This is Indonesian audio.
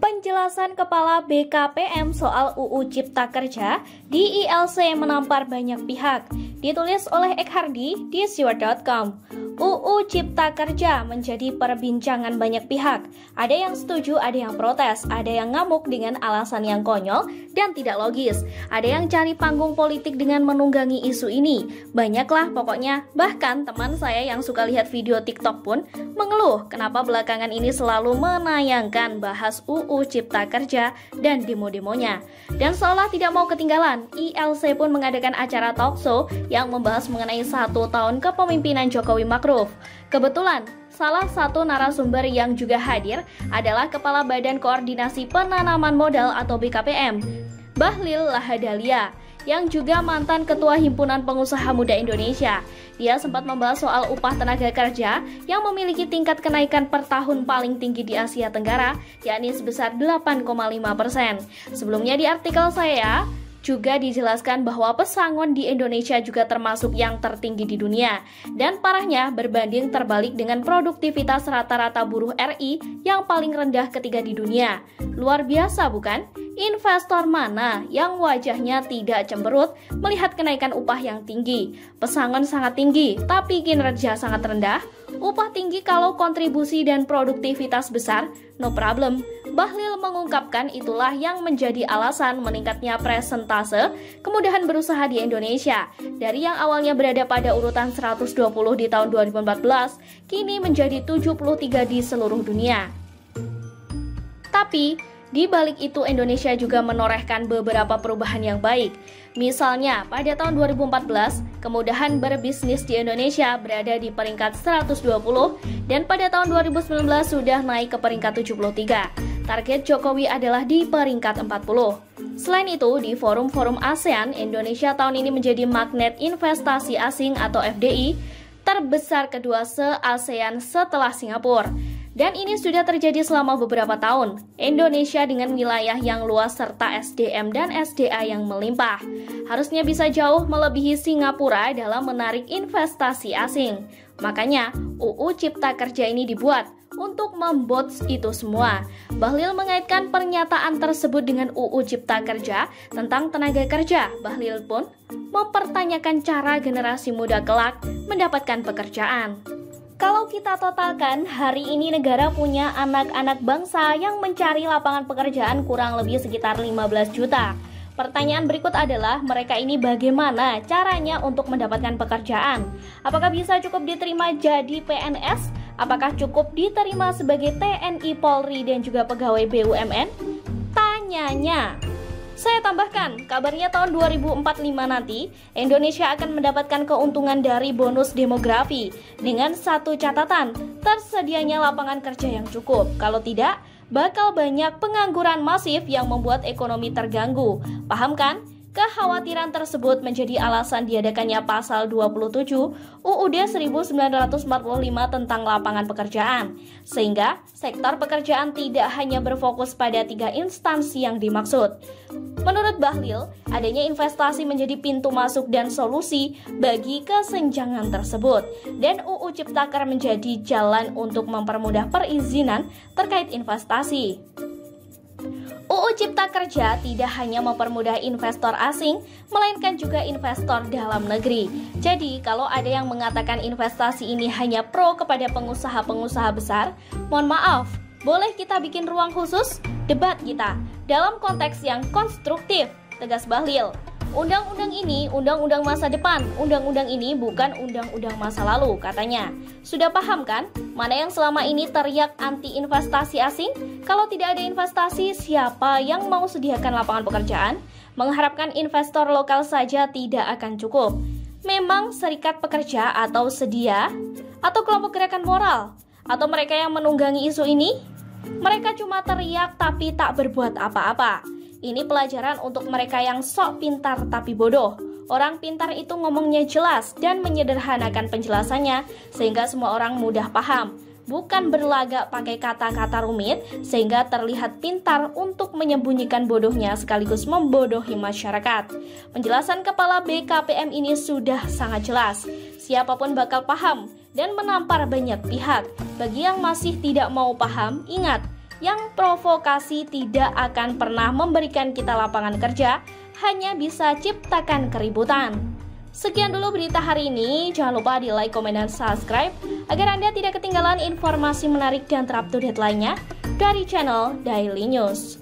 Penjelasan Kepala BKPM soal UU Cipta Kerja di ILC menampar banyak pihak. Ditulis oleh Ekhardi di siwar.com. UU Cipta Kerja menjadi perbincangan banyak pihak. Ada yang setuju, ada yang protes, ada yang ngamuk dengan alasan yang konyol dan tidak logis. Ada yang cari panggung politik dengan menunggangi isu ini. Banyaklah pokoknya. Bahkan teman saya yang suka lihat video TikTok pun mengeluh kenapa belakangan ini selalu menayangkan bahas UU Cipta Kerja dan demo-demonya. Dan seolah tidak mau ketinggalan, ILC pun mengadakan acara talkshow yang membahas mengenai 1 tahun kepemimpinan Jokowi Ma'ruf. Kebetulan, salah satu narasumber yang juga hadir adalah Kepala Badan Koordinasi Penanaman Modal atau BKPM, Bahlil Lahadalia, yang juga mantan Ketua Himpunan Pengusaha Muda Indonesia. Dia sempat membahas soal upah tenaga kerja yang memiliki tingkat kenaikan per tahun paling tinggi di Asia Tenggara, yakni sebesar 8,5%. Sebelumnya di artikel saya juga dijelaskan bahwa pesangon di Indonesia juga termasuk yang tertinggi di dunia. Dan parahnya berbanding terbalik dengan produktivitas rata-rata buruh RI yang paling rendah ketiga di dunia. Luar biasa bukan? Investor mana yang wajahnya tidak cemberut melihat kenaikan upah yang tinggi? Pesangon sangat tinggi, tapi kinerja sangat rendah. Upah tinggi kalau kontribusi dan produktivitas besar, no problem. Bahlil mengungkapkan itulah yang menjadi alasan meningkatnya presentase kemudahan berusaha di Indonesia. Dari yang awalnya berada pada urutan 120 di tahun 2014, kini menjadi 73 di seluruh dunia. Tapi, di balik itu Indonesia juga menorehkan beberapa perubahan yang baik. Misalnya, pada tahun 2014, kemudahan berbisnis di Indonesia berada di peringkat 120 dan pada tahun 2019 sudah naik ke peringkat 73. Target Jokowi adalah di peringkat 40. Selain itu, di forum-forum ASEAN, Indonesia tahun ini menjadi magnet investasi asing atau FDI terbesar kedua se-ASEAN setelah Singapura. Dan ini sudah terjadi selama beberapa tahun. Indonesia dengan wilayah yang luas serta SDM dan SDA yang melimpah harusnya bisa jauh melebihi Singapura dalam menarik investasi asing. Makanya UU Cipta Kerja ini dibuat untuk membots itu semua. Bahlil mengaitkan pernyataan tersebut dengan UU Cipta Kerja tentang tenaga kerja. Bahlil pun mempertanyakan cara generasi muda kelak mendapatkan pekerjaan. Kalau kita totalkan, hari ini negara punya anak-anak bangsa yang mencari lapangan pekerjaan kurang lebih sekitar 15 juta. Pertanyaan berikut adalah, mereka ini bagaimana caranya untuk mendapatkan pekerjaan? Apakah bisa cukup diterima jadi PNS? Apakah cukup diterima sebagai TNI, Polri, dan juga pegawai BUMN? Tanyanya. Saya tambahkan, kabarnya tahun 2045 nanti, Indonesia akan mendapatkan keuntungan dari bonus demografi. Dengan satu catatan, tersedianya lapangan kerja yang cukup. Kalau tidak, bakal banyak pengangguran masif yang membuat ekonomi terganggu. Paham kan? Kekhawatiran tersebut menjadi alasan diadakannya pasal 27 UUD 1945 tentang lapangan pekerjaan. Sehingga sektor pekerjaan tidak hanya berfokus pada 3 instansi yang dimaksud. Menurut Bahlil, adanya investasi menjadi pintu masuk dan solusi bagi kesenjangan tersebut. Dan UU Ciptaker menjadi jalan untuk mempermudah perizinan terkait investasi. UU Cipta Kerja tidak hanya mempermudah investor asing, melainkan juga investor dalam negeri. Jadi, kalau ada yang mengatakan investasi ini hanya pro kepada pengusaha-pengusaha besar, mohon maaf, boleh kita bikin ruang khusus debat kita dalam konteks yang konstruktif, tegas Bahlil. Undang-undang ini undang-undang masa depan, undang-undang ini bukan undang-undang masa lalu, katanya. Sudah paham kan? Mana yang selama ini teriak anti investasi asing? Kalau tidak ada investasi, siapa yang mau sediakan lapangan pekerjaan? Mengharapkan investor lokal saja tidak akan cukup. Memang serikat pekerja atau sedia, atau kelompok gerakan moral, atau mereka yang menunggangi isu ini? Mereka cuma teriak tapi tak berbuat apa-apa. Ini pelajaran untuk mereka yang sok pintar tapi bodoh. Orang pintar itu ngomongnya jelas dan menyederhanakan penjelasannya sehingga semua orang mudah paham. Bukan berlagak pakai kata-kata rumit sehingga terlihat pintar untuk menyembunyikan bodohnya sekaligus membodohi masyarakat. Penjelasan Kepala BKPM ini sudah sangat jelas. Siapapun bakal paham dan menampar banyak pihak. Bagi yang masih tidak mau paham, ingat, yang provokasi tidak akan pernah memberikan kita lapangan kerja, hanya bisa ciptakan keributan. Sekian dulu berita hari ini, jangan lupa di like, komen, dan subscribe agar Anda tidak ketinggalan informasi menarik dan terupdate lainnya dari channel Daily News.